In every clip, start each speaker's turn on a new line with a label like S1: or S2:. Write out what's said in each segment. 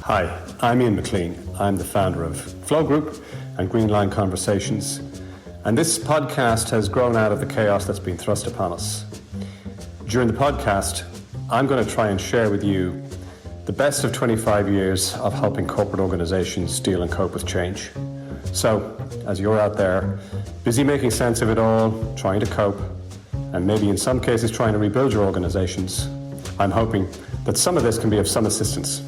S1: Hi, I'm Ian McClean. I'm the founder of Flow Group and Green Line Conversations. And this podcast has grown out of the chaos that's been thrust upon us. During the podcast, I'm going to try and share with you the best of 25 years of helping corporate organizations deal and cope with change. So, as you're out there, busy making sense of it all, trying to cope, and maybe in some cases trying to rebuild your organizations, I'm hoping that some of this can be of some assistance.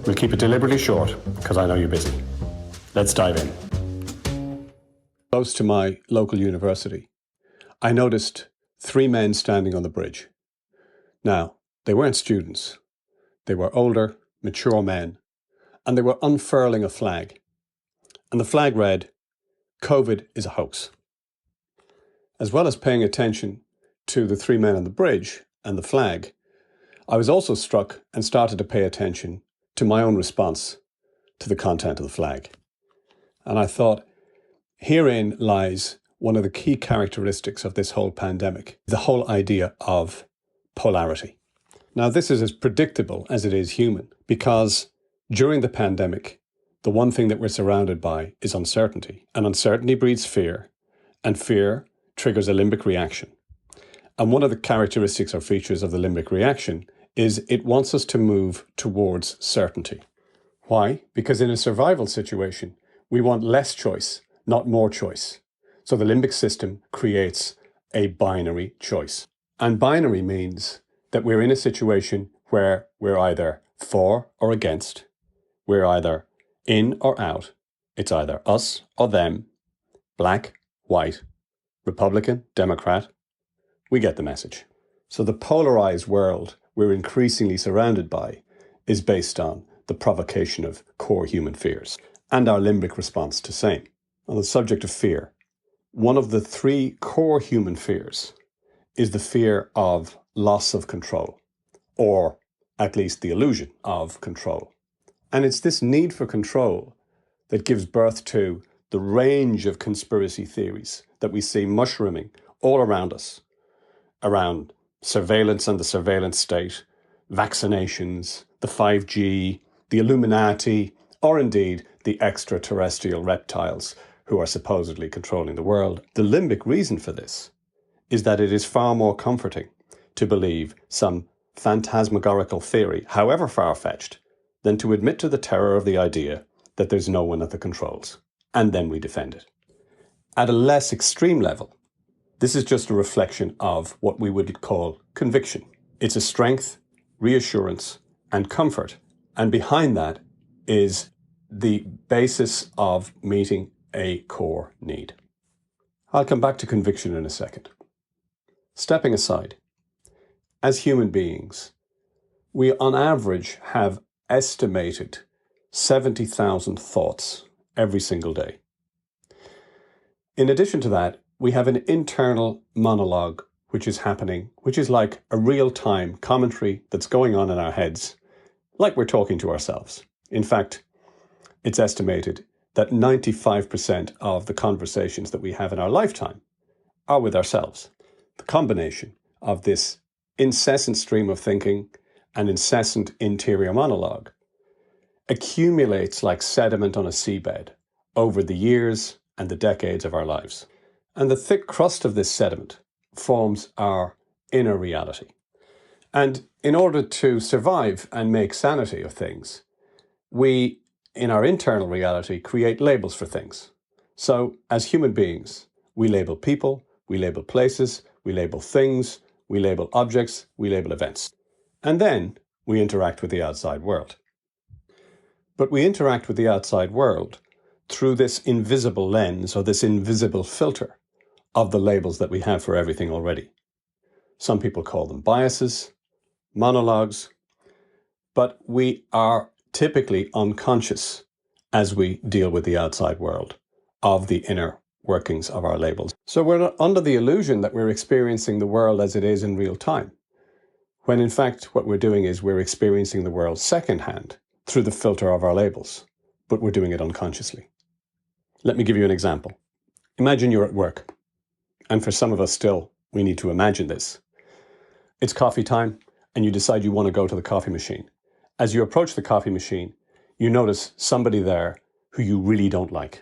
S1: We'll keep it deliberately short, because I know you're busy. Let's dive in. Close to my local university, I noticed 3 men standing on the bridge. Now, they weren't students. They were older, mature men, and they were unfurling a flag. And the flag read, "COVID is a hoax." As well as paying attention to the 3 men on the bridge and the flag, I was also struck and started to pay attention to my own response to the content of the flag. And I thought, herein lies one of the key characteristics of this whole pandemic, the whole idea of polarity. Now, this is as predictable as it is human, because during the pandemic, the one thing that we're surrounded by is uncertainty. And uncertainty breeds fear, and fear triggers a limbic reaction. And one of the characteristics or features of the limbic reaction is it wants us to move towards certainty. Why? Because in a survival situation, we want less choice, not more choice. So the limbic system creates a binary choice. And binary means that we're in a situation where we're either for or against, we're either in or out, it's either us or them, black, white, Republican, Democrat. We get the message. So the polarized world we're increasingly surrounded by is based on the provocation of core human fears and our limbic response to same. On the subject of fear, one of the 3 core human fears is the fear of loss of control, or at least the illusion of control. And it's this need for control that gives birth to the range of conspiracy theories that we see mushrooming all around us, around surveillance and the surveillance state, vaccinations, the 5G, the Illuminati, or indeed the extraterrestrial reptiles who are supposedly controlling the world. The limbic reason for this is that it is far more comforting to believe some phantasmagorical theory, however far-fetched, than to admit to the terror of the idea that there's no one at the controls, and then we defend it. At a less extreme level, this is just a reflection of what we would call conviction. It's a strength, reassurance, and comfort. And behind that is the basis of meeting a core need. I'll come back to conviction in a second. Stepping aside, as human beings, we on average have estimated 70,000 thoughts every single day. In addition to that, we have an internal monologue which is happening, which is like a real-time commentary that's going on in our heads, like we're talking to ourselves. In fact, it's estimated that 95% of the conversations that we have in our lifetime are with ourselves. The combination of this incessant stream of thinking and incessant interior monologue accumulates like sediment on a seabed over the years and the decades of our lives. And the thick crust of this sediment forms our inner reality. And in order to survive and make sanity of things, we, in our internal reality, create labels for things. So as human beings, we label people, we label places, we label things, we label objects, we label events. And then we interact with the outside world. But we interact with the outside world through this invisible lens or this invisible filter of the labels that we have for everything already. Some people call them biases, monologues, but we are typically unconscious as we deal with the outside world of the inner workings of our labels. So we're not under the illusion that we're experiencing the world as it is in real time, when in fact what we're doing is we're experiencing the world secondhand through the filter of our labels, but we're doing it unconsciously. Let me give you an example. Imagine you're at work. And for some of us still, we need to imagine this. It's coffee time, and you decide you want to go to the coffee machine. As you approach the coffee machine, you notice somebody there who you really don't like.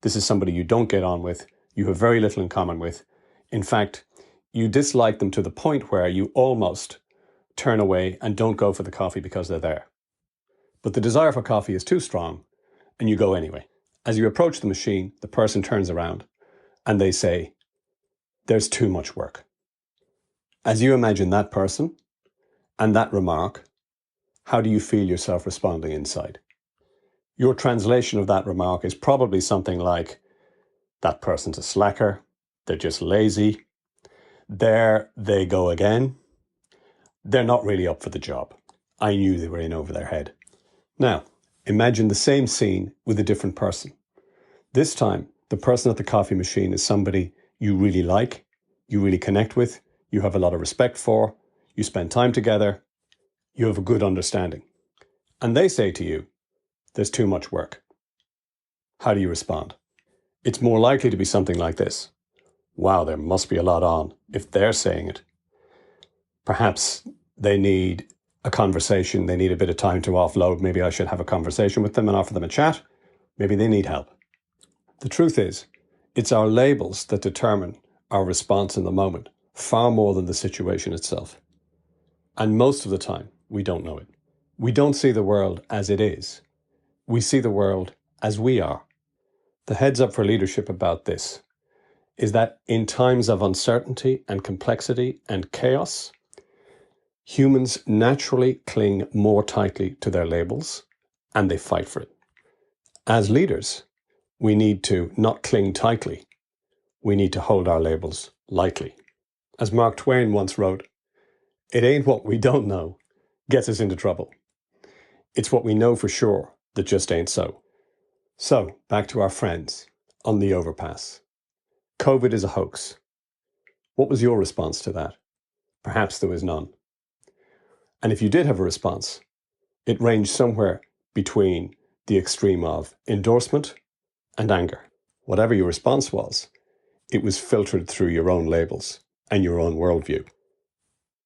S1: This is somebody you don't get on with, you have very little in common with. In fact, you dislike them to the point where you almost turn away and don't go for the coffee because they're there. But the desire for coffee is too strong and you go anyway. As you approach the machine, the person turns around and they say, "There's too much work." As you imagine that person and that remark, how do you feel yourself responding inside? Your translation of that remark is probably something like, "That person's a slacker, they're just lazy, there they go again, they're not really up for the job. I knew they were in over their head." Now, imagine the same scene with a different person. This time, the person at the coffee machine is somebody you really like, you really connect with, you have a lot of respect for, you spend time together, you have a good understanding. And they say to you, "There's too much work." How do you respond? It's more likely to be something like this. "Wow, there must be a lot on if they're saying it." Perhaps they need a conversation, they need a bit of time to offload. Maybe I should have a conversation with them and offer them a chat. Maybe they need help. The truth is, it's our labels that determine our response in the moment, far more than the situation itself. And most of the time, we don't know it. We don't see the world as it is. We see the world as we are. The heads up for leadership about this is that in times of uncertainty and complexity and chaos, humans naturally cling more tightly to their labels and they fight for it. As leaders, we need to not cling tightly. We need to hold our labels lightly. As Mark Twain once wrote, "It ain't what we don't know gets us into trouble. It's what we know for sure that just ain't so." So, back to our friends on the overpass. COVID is a hoax. What was your response to that? Perhaps there was none. And if you did have a response, it ranged somewhere between the extreme of endorsement and anger. Whatever your response was, it was filtered through your own labels and your own worldview.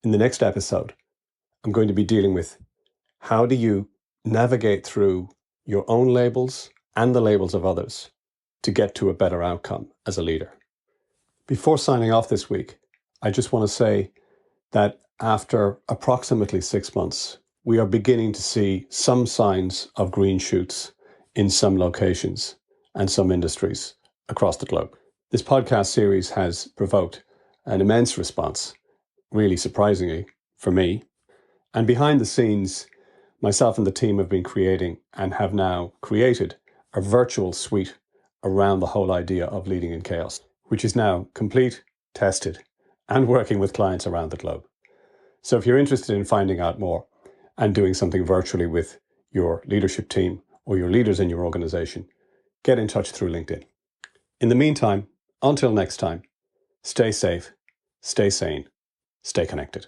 S1: In the next episode, I'm going to be dealing with how do you navigate through your own labels and the labels of others to get to a better outcome as a leader. Before signing off this week, I just want to say that after approximately 6 months, we are beginning to see some signs of green shoots in some locations and some industries across the globe. This podcast series has provoked an immense response, really surprisingly for me. And behind the scenes, myself and the team have been creating and have now created a virtual suite around the whole idea of leading in chaos, which is now complete, tested, and working with clients around the globe. So if you're interested in finding out more and doing something virtually with your leadership team or your leaders in your organization, get in touch through LinkedIn. In the meantime, until next time, stay safe, stay sane, stay connected.